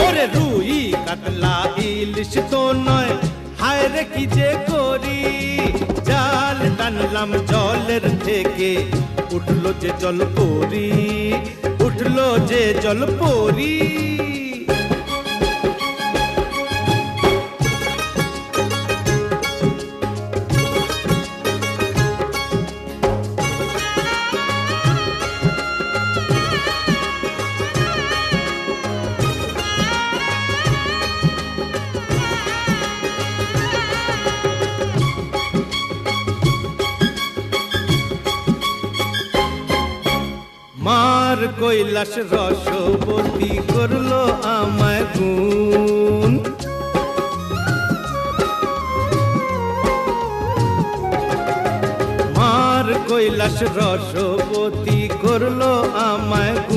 ওরে রুই কাতলা ইলিশ তো নয়, হায় রে কি যে করি। জাল টানলাম জলের থেকে, উঠলো যে জল পরি, উঠলো যে জল পরি। মার কৈলাস রসবতী করলো আমায় গুণ। মার কৈলাস রসবতী করলো আমায় গুণ।